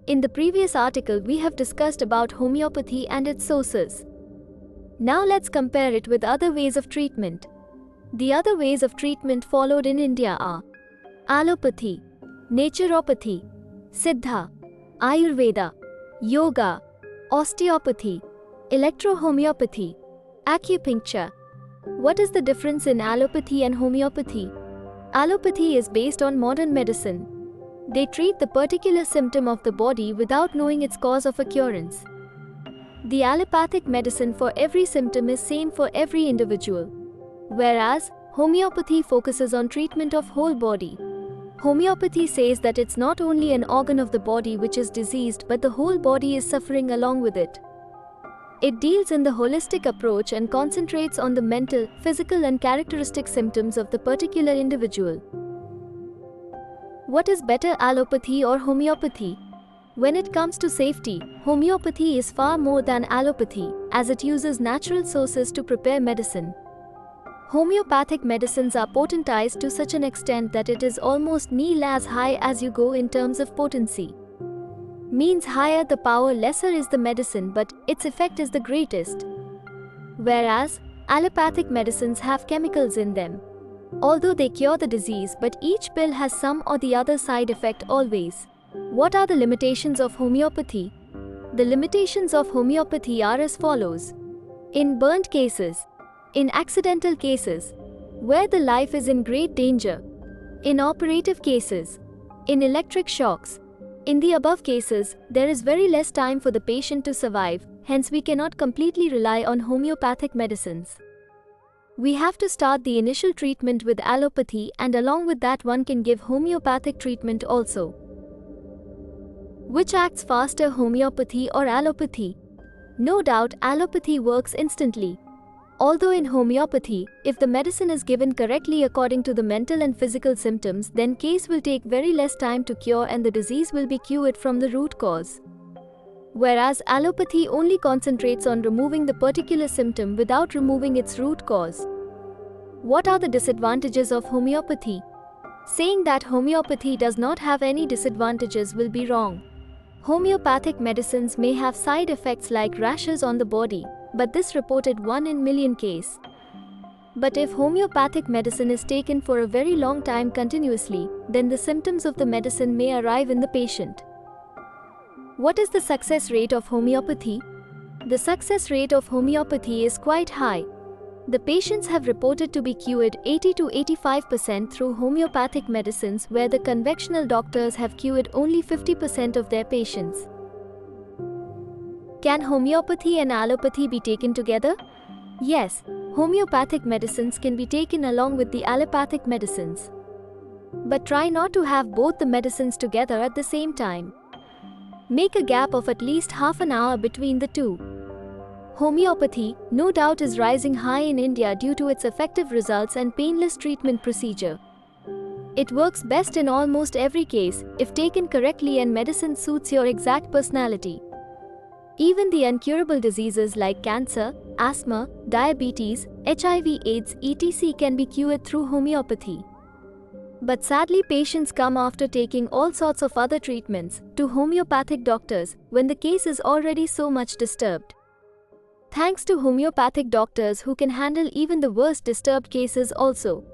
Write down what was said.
In the previous article, we have discussed about homeopathy and its sources. Now let's compare it with other ways of treatment. The other ways of treatment followed in India are allopathy, naturopathy, siddha, ayurveda, yoga, osteopathy, electrohomeopathy, acupuncture. What is the difference in allopathy and homeopathy? Allopathy is based on modern medicine. They treat the particular symptom of the body without knowing its cause of occurrence. The allopathic medicine for every symptom is same for every individual, whereas homeopathy focuses on treatment of whole body. Homeopathy says that it's not only an organ of the body which is diseased, but the whole body is suffering along with it. It deals in the holistic approach and concentrates on the mental, physical and characteristic symptoms of the particular individual. What is better, allopathy or homeopathy? When it comes to safety, homeopathy is far more than allopathy, as it uses natural sources to prepare medicine. Homeopathic medicines are potentized to such an extent that it is almost nil as high as you go in terms of potency. Means higher the power, lesser is the medicine, but its effect is the greatest. Whereas allopathic medicines have chemicals in them. Although they cure the disease, but each pill has some or the other side effect always. What are the limitations of homeopathy? The limitations of homeopathy are as follows. In burnt cases, in accidental cases, where the life is in great danger, in operative cases, in electric shocks, in the above cases, there is very less time for the patient to survive, hence we cannot completely rely on homeopathic medicines. We have to start the initial treatment with allopathy, and along with that one can give homeopathic treatment also. Which acts faster, homeopathy or allopathy? No doubt allopathy works instantly. Although in homeopathy, if the medicine is given correctly according to the mental and physical symptoms, then case will take very less time to cure and the disease will be cured from the root cause. Whereas allopathy only concentrates on removing the particular symptom without removing its root cause. What are the disadvantages of homeopathy? Saying that homeopathy does not have any disadvantages will be wrong. Homeopathic medicines may have side effects like rashes on the body, but this reported 1 in million case. But if homeopathic medicine is taken for a very long time continuously, then the symptoms of the medicine may arrive in the patient. What is the success rate of homeopathy? The success rate of homeopathy is quite high. The patients have reported to be cured 80 to 85% through homeopathic medicines, where the conventional doctors have cured only 50% of their patients. Can homeopathy and allopathy be taken together? Yes, homeopathic medicines can be taken along with the allopathic medicines. But try not to have both the medicines together at the same time. Make a gap of at least half an hour between the two. Homeopathy, no doubt, is rising high in India due to its effective results and painless treatment procedure. It works best in almost every case, if taken correctly and medicine suits your exact personality. Even the incurable diseases like cancer, asthma, diabetes, HIV/AIDS, etc. can be cured through homeopathy. But sadly, patients come after taking all sorts of other treatments to homeopathic doctors when the case is already so much disturbed. Thanks to homeopathic doctors who can handle even the worst disturbed cases also.